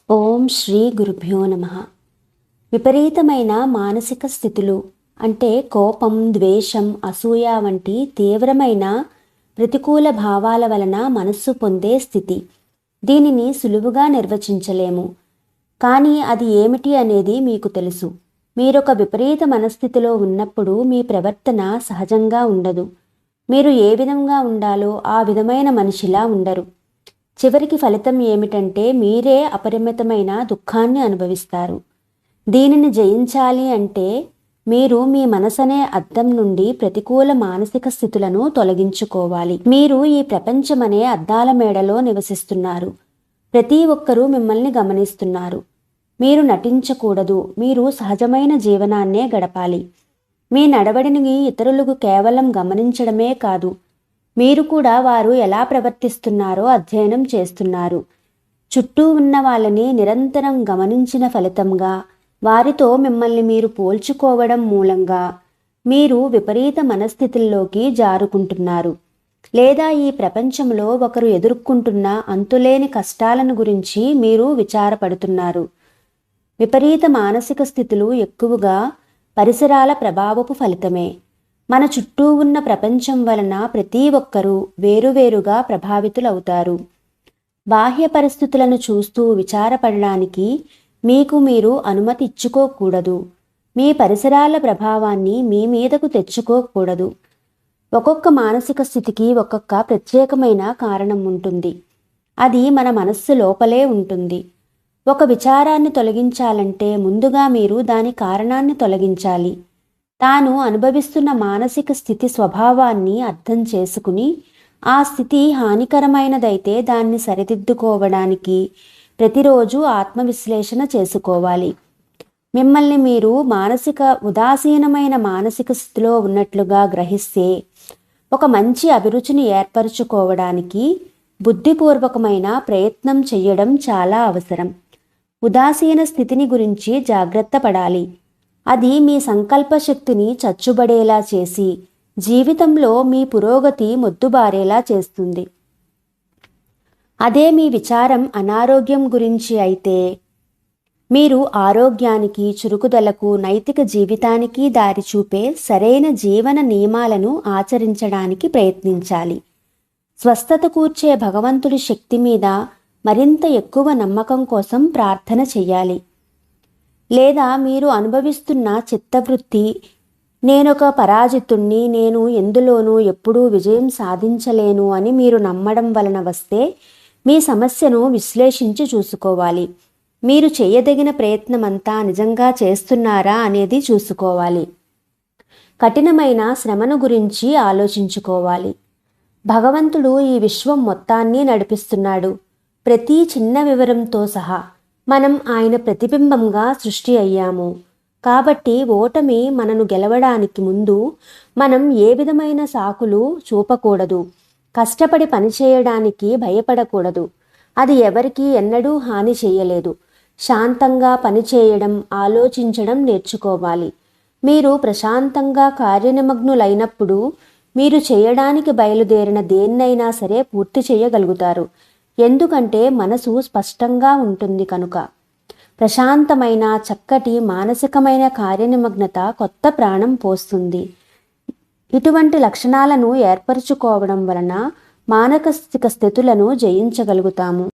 ఓం శ్రీ గురుభ్యో నమః. విపరీతమైన మానసిక స్థితులు అంటే కోపం, ద్వేషం, అసూయ వంటి తీవ్రమైన ప్రతికూల భావాల వలన మనస్సు పొందే స్థితి. దీనిని సులువుగా నిర్వచించలేము. కానీ అది ఏమిటి అనేది మీకు తెలుసు. మీరొక విపరీత మనస్థితిలో ఉన్నప్పుడు మీ ప్రవర్తన సహజంగా ఉండదు. మీరు ఏ విధంగా ఉండాలో ఆ విధమైన మనిషిలా ఉండరు. చివరికి ఫలితం ఏమిటంటే మీరే అపరిమితమైన దుఃఖాన్ని అనుభవిస్తారు. దీనిని జయించాలి అంటే మీరు మీ మనసనే అద్దం నుండి ప్రతికూల మానసిక స్థితులను తొలగించుకోవాలి. మీరు ఈ ప్రపంచమనే అద్దాల మేడలో నివసిస్తున్నారు. ప్రతి ఒక్కరూ మిమ్మల్ని గమనిస్తున్నారు. మీరు నటించకూడదు. మీరు సహజమైన జీవనాన్నే గడపాలి. మీ నడవడిని ఇతరులకు కేవలం గమనించడమే కాదు, మీరు కూడా వారు ఎలా ప్రవర్తిస్తున్నారో అధ్యయనం చేస్తున్నారు. చుట్టూ ఉన్న వాళ్ళని నిరంతరం గమనించిన ఫలితంగా వారితో మిమ్మల్ని మీరు పోల్చుకోవడం మూలంగా మీరు విపరీత మనస్థితుల్లోకి జారుకుంటున్నారు. లేదా ఈ ప్రపంచంలో ఒకరు ఎదుర్కొంటున్న అంతులేని కష్టాలను గురించి మీరు విచారపడుతున్నారు. విపరీత మానసిక స్థితులు ఎక్కువగా పరిసరాల ప్రభావపు ఫలితమే. మన చుట్టూ ఉన్న ప్రపంచం వలన ప్రతి ఒక్కరూ వేరువేరుగా ప్రభావితులవుతారు. బాహ్య పరిస్థితులను చూస్తూ విచారపడడానికి మీకు మీరు అనుమతి ఇచ్చుకోకూడదు. మీ పరిసరాల ప్రభావాన్ని మీ మీదకు తెచ్చుకోకూడదు. ఒక్కొక్క మానసిక స్థితికి ఒక్కొక్క ప్రత్యేకమైన కారణం ఉంటుంది. అది మన మనస్సు లోపలే ఉంటుంది. ఒక విచారాన్ని తొలగించాలంటే ముందుగా మీరు దాని కారణాన్ని తొలగించాలి. తాను అనుభవిస్తున్న మానసిక స్థితి స్వభావాన్ని అర్థం చేసుకుని ఆ స్థితి హానికరమైనదైతే దాన్ని సరిదిద్దుకోవడానికి ప్రతిరోజు ఆత్మవిశ్లేషణ చేసుకోవాలి. మిమ్మల్ని మీరు ఉదాసీనమైన మానసిక స్థితిలో ఉన్నట్లుగా గ్రహిస్తే ఒక మంచి అభిరుచిని ఏర్పరచుకోవడానికి బుద్ధిపూర్వకమైన ప్రయత్నం చేయడం చాలా అవసరం. ఉదాసీన స్థితిని గురించి జాగ్రత్త పడాలి. అది మీ సంకల్ప శక్తిని చచ్చుబడేలా చేసి జీవితంలో మీ పురోగతి మొద్దుబారేలా చేస్తుంది. అదే మీ విచారం అనారోగ్యం గురించి అయితే మీరు ఆరోగ్యానికి, చురుకుదలకు, నైతిక జీవితానికి దారి చూపే సరైన జీవన నియమాలను ఆచరించడానికి ప్రయత్నించాలి. స్వస్థత కూర్చే భగవంతుడి శక్తి మీద మరింత ఎక్కువ నమ్మకం కోసం ప్రార్థన చెయ్యాలి. లేదా మీరు అనుభవిస్తున్న చిత్తవృత్తి, నేనొక పరాజితుణ్ణి, నేను ఎందులోనూ ఎప్పుడూ విజయం సాధించలేను అని మీరు నమ్మడం వలన వస్తే మీ సమస్యను విశ్లేషించి చూసుకోవాలి. మీరు చేయదగిన ప్రయత్నమంతా నిజంగా చేస్తున్నారా అనేది చూసుకోవాలి. కఠినమైన శ్రమను గురించి ఆలోచించుకోవాలి. భగవంతుడు ఈ విశ్వం మొత్తాన్ని నడిపిస్తున్నాడు. ప్రతి చిన్న వివరంతో సహా మనం ఆయన ప్రతిబింబంగా సృష్టి అయ్యాము. కాబట్టి ఓటమి మనను గెలవడానికి ముందు మనం ఏ విధమైన సాకులు చూపకూడదు. కష్టపడి పనిచేయడానికి భయపడకూడదు. అది ఎవరికీ ఎన్నడూ హాని చేయలేదు. శాంతంగా పనిచేయడం, ఆలోచించడం నేర్చుకోవాలి. మీరు ప్రశాంతంగా కార్యనిమగ్నులైనప్పుడు మీరు చేయడానికి బయలుదేరిన దేన్నైనా సరే పూర్తి చేయగలుగుతారు. ఎందుకంటే మనసు స్పష్టంగా ఉంటుంది కనుక. ప్రశాంతమైన, చక్కటి మానసికమైన కార్యనిమగ్నత కొత్త ప్రాణం పోస్తుంది. ఇటువంటి లక్షణాలను ఏర్పరచుకోవడం వలన మానసిక స్థితులను జయించగలుగుతాము.